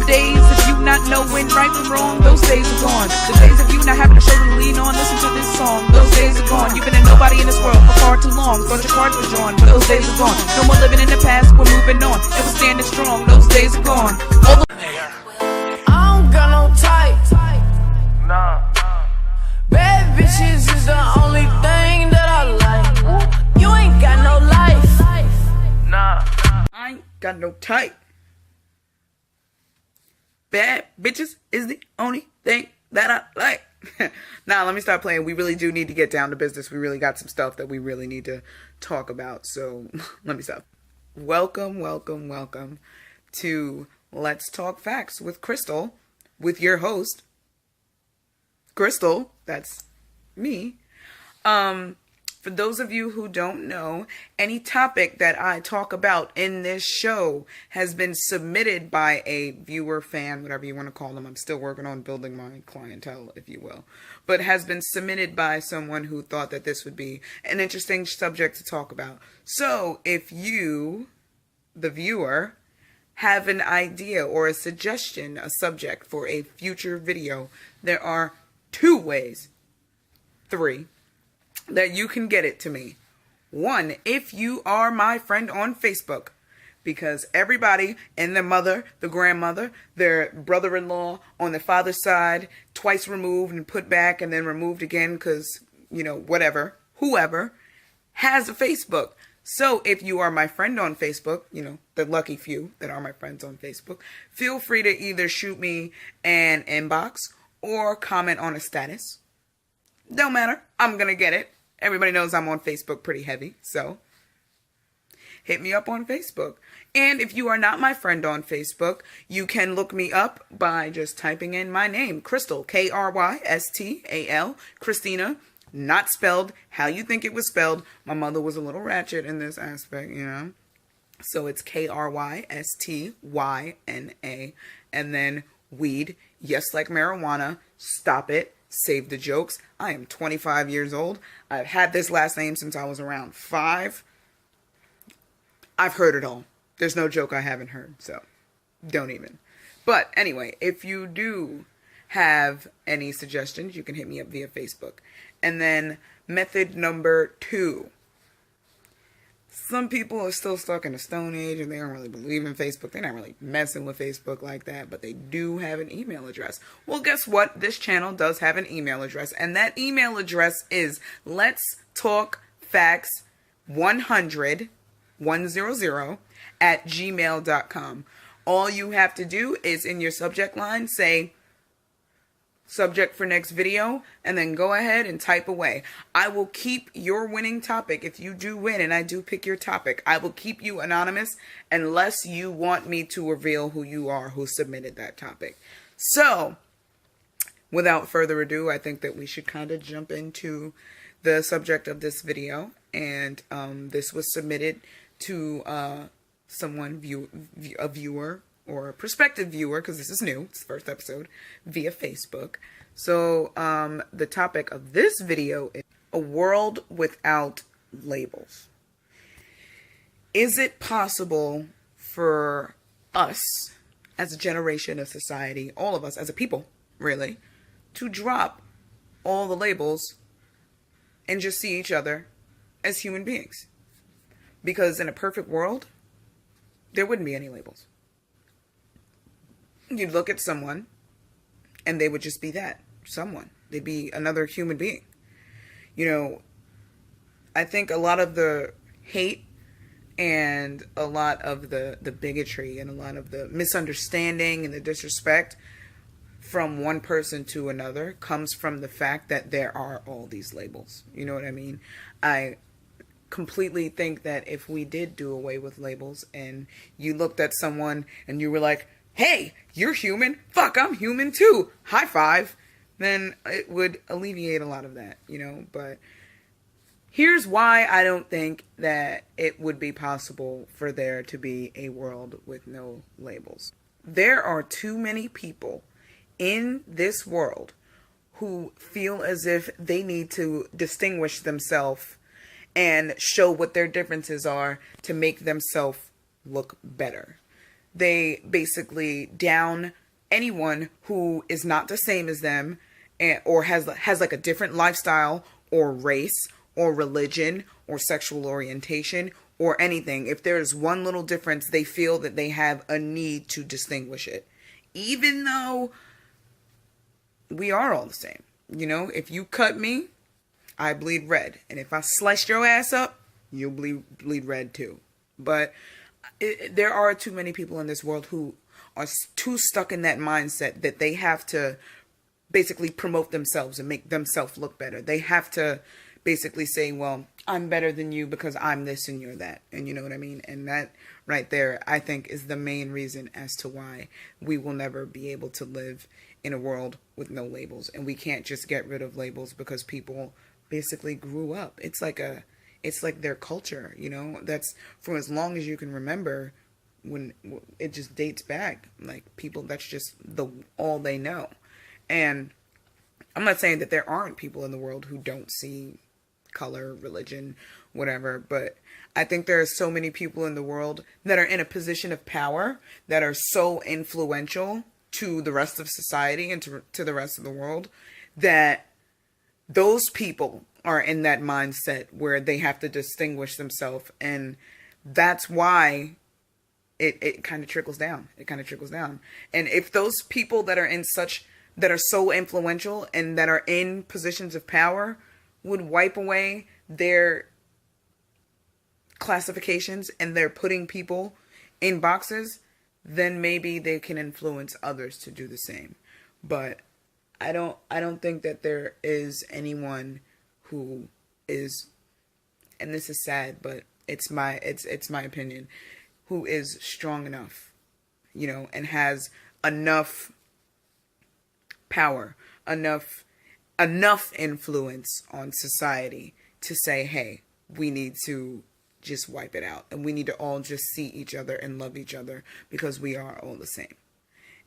days of you not knowing right from wrong, those days are gone. The days of you not having a shoulder to lean on, listen to this song, those days are gone. You've been a nobody in this world for far too long, thought your cards were drawn, but those days are gone. No more living in the past, we're moving on, and we're standing strong, those days are gone. All I don't got no type. Nah. Bad bitches is the only thing that I like. You ain't got no life. Nah. I ain't got no type. Bad bitches is the only thing that I like. Now, let me stop playing. We really do need to get down to business. We really got some stuff that we really need to talk about. So let me stop. Welcome, welcome, welcome to Let's Talk Facts with Crystal, with your host, Crystal. That's me. For those of you who don't know, any topic that I talk about in this show has been submitted by a viewer, fan, whatever you want to call them. I'm still working on building my clientele, if you will. But has been submitted by someone who thought that this would be an interesting subject to talk about. So if you, the viewer, have an idea or a suggestion, a subject for a future video, there are three, that you can get it to me. One, if you are my friend on Facebook, because everybody and their mother, the grandmother, their brother-in-law on the father's side, twice removed and put back and then removed again because, you know, whatever, whoever, has a Facebook. So if you are my friend on Facebook, you know, the lucky few that are my friends on Facebook, feel free to either shoot me an inbox or comment on a status. Don't matter. I'm going to get it. Everybody knows I'm on Facebook pretty heavy, so hit me up on Facebook. And if you are not my friend on Facebook, you can look me up by just typing in my name, Crystal, Krystal, Christina, not spelled how you think it was spelled. My mother was a little ratchet in this aspect, you know. So it's Krystyna, and then weed, yes, like marijuana, stop it. Save the jokes. I am 25 years old. I've had this last name since I was around 5. I've heard it all. There's no joke I haven't heard, so don't even. But anyway, if you do have any suggestions, you can hit me up via Facebook. And then method number 2. Some people are still stuck in the Stone Age and they don't really believe in Facebook. They're not really messing with Facebook like that, but they do have an email address. Well, guess what? This channel does have an email address, and that email address is Let's Talk Facts 100 at gmail.com. All you have to do is in your subject line say subject for next video, and then go ahead and type away. I will keep your winning topic. If you do win and I do pick your topic, I will keep you anonymous unless you want me to reveal who you are who submitted that topic. So, without further ado, I think that we should kind of jump into the subject of this video. And this was submitted to someone, a viewer, or a prospective viewer, because this is new, it's the first episode, via Facebook. So, the topic of this video is a world without labels. Is it possible for us, as a generation of society, all of us as a people, really, to drop all the labels and just see each other as human beings? Because in a perfect world, there wouldn't be any labels. You'd look at someone and they would just be that, someone. They'd be another human being. You know, I think a lot of the hate and a lot of the bigotry and a lot of the misunderstanding and the disrespect from one person to another comes from the fact that there are all these labels. You know what I mean? I completely think that if we did do away with labels and you looked at someone and you were like, hey, you're human. Fuck, I'm human too. High five. Then it would alleviate a lot of that, you know. But here's why I don't think that it would be possible for there to be a world with no labels. There are too many people in this world who feel as if they need to distinguish themselves and show what their differences are to make themselves look better. they basically down anyone who is not the same as them, or has like a different lifestyle or race or religion or sexual orientation or anything. If there's one little difference, they feel that they have a need to distinguish it, even though we are all the same. You know, if you cut me, I bleed red, and if I sliced your ass up, you'll bleed red too. But there are too many people in this world who are too stuck in that mindset that they have to basically promote themselves and make themselves look better. They have to basically say, well, I'm better than you because I'm this and you're that. And you know what I mean? And that right there, I think, is the main reason as to why we will never be able to live in a world with no labels. And we can't just get rid of labels because people basically grew up. It's like their culture, you know? That's from as long as you can remember, when it just dates back. Like, people, that's just all they know. And I'm not saying that there aren't people in the world who don't see color, religion, whatever, but I think there are so many people in the world that are in a position of power that are so influential to the rest of society and to the rest of the world, that those people are in that mindset where they have to distinguish themselves. And that's why it kind of trickles down. It kind of trickles down. And if those people that are so influential and that are in positions of power would wipe away their classifications and they're putting people in boxes, then maybe they can influence others to do the same. But I don't think that there is anyone who is, and this is sad, but it's my opinion, who is strong enough, you know, and has enough power, enough influence on society to say, hey, we need to just wipe it out, and we need to all just see each other and love each other because we are all the same.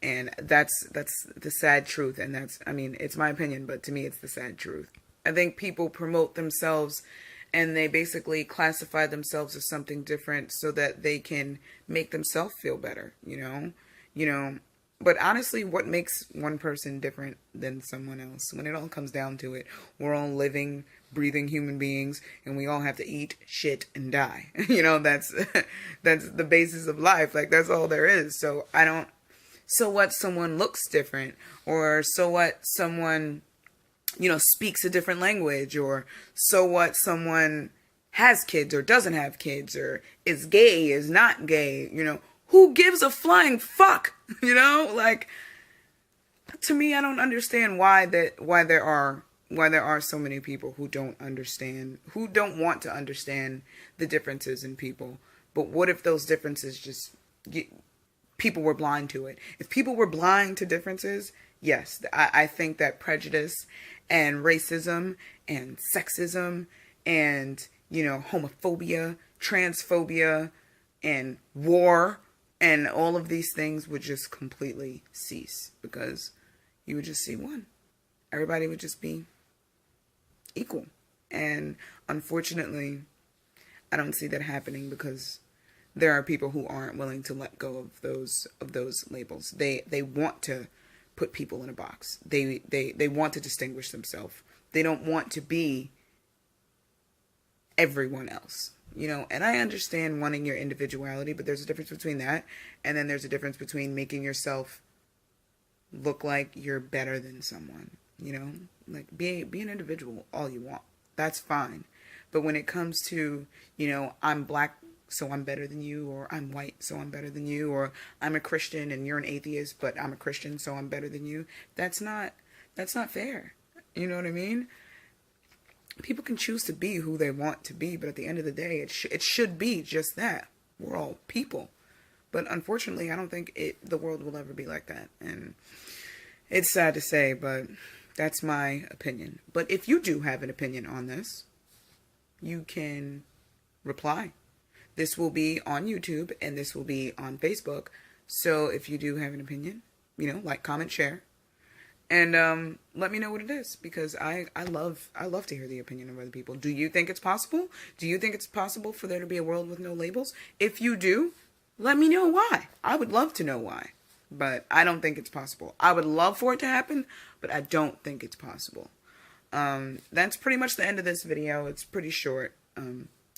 And that's the sad truth. And that's, I mean, it's my opinion, but to me, it's the sad truth. I think people promote themselves and they basically classify themselves as something different so that they can make themselves feel better, you know, but honestly, what makes one person different than someone else? When it all comes down to it, we're all living, breathing human beings, and we all have to eat, shit, and die. You know, that's the basis of life. Like, that's all there is. So what someone looks different, or so what someone, you know, speaks a different language, or so what someone has kids or doesn't have kids, or is gay, is not gay, you know, who gives a flying fuck? You know, like, to me, I don't understand why there are so many people who don't want to understand the differences in people. But what if those differences people were blind to it? If people were blind to differences, yes, I think that prejudice and racism and sexism and, you know, homophobia, transphobia, and war, and all of these things would just completely cease, because you would just see one. Everybody would just be equal. And unfortunately, I don't see that happening, because there are people who aren't willing to let go of those labels. They want to put people in a box. They want to distinguish themselves. They don't want to be everyone else. You know, and I understand wanting your individuality, but there's a difference between that, and then there's a difference between making yourself look like you're better than someone. You know, like, be an individual all you want. That's fine. But when it comes to, you know, I'm black, so I'm better than you, or I'm white, so I'm better than you, or I'm a Christian and you're an atheist, but I'm a Christian, so I'm better than you. That's not fair. You know what I mean? People can choose to be who they want to be, but at the end of the day, it should be just that. We're all people. But unfortunately, I don't think the world will ever be like that. And it's sad to say, but that's my opinion. But if you do have an opinion on this, you can reply. This will be on YouTube, and this will be on Facebook. So if you do have an opinion, you know, like, comment, share. And let me know what it is, because I love to hear the opinion of other people. Do you think it's possible? Do you think it's possible for there to be a world with no labels? If you do, let me know why. I would love to know why. But I don't think it's possible. I would love for it to happen, but I don't think it's possible. That's pretty much the end of this video. It's pretty short,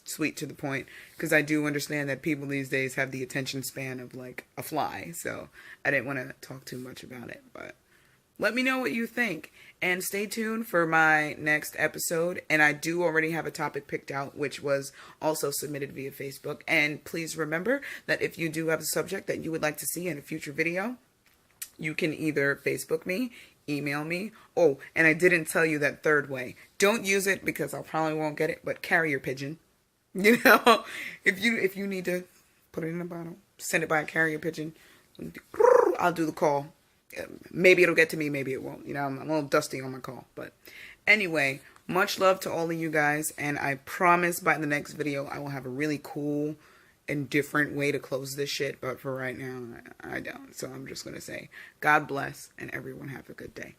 sweet to the point, because I do understand that people these days have the attention span of like a fly, so I didn't want to talk too much about it, but let me know what you think, and stay tuned for my next episode. And I do already have a topic picked out, which was also submitted via Facebook. And please remember that if you do have a subject that you would like to see in a future video, you can either Facebook me, email me. Oh, and I didn't tell you that third way. Don't use it because I probably won't get it, but carrier pigeon. You know, if you need to put it in a bottle, send it by a carrier pigeon, I'll do the call. Maybe it'll get to me, maybe it won't. You know, I'm a little dusty on my call. But anyway, much love to all of you guys. And I promise by the next video, I will have a really cool and different way to close this shit. But for right now, I don't. So I'm just going to say, God bless and everyone have a good day.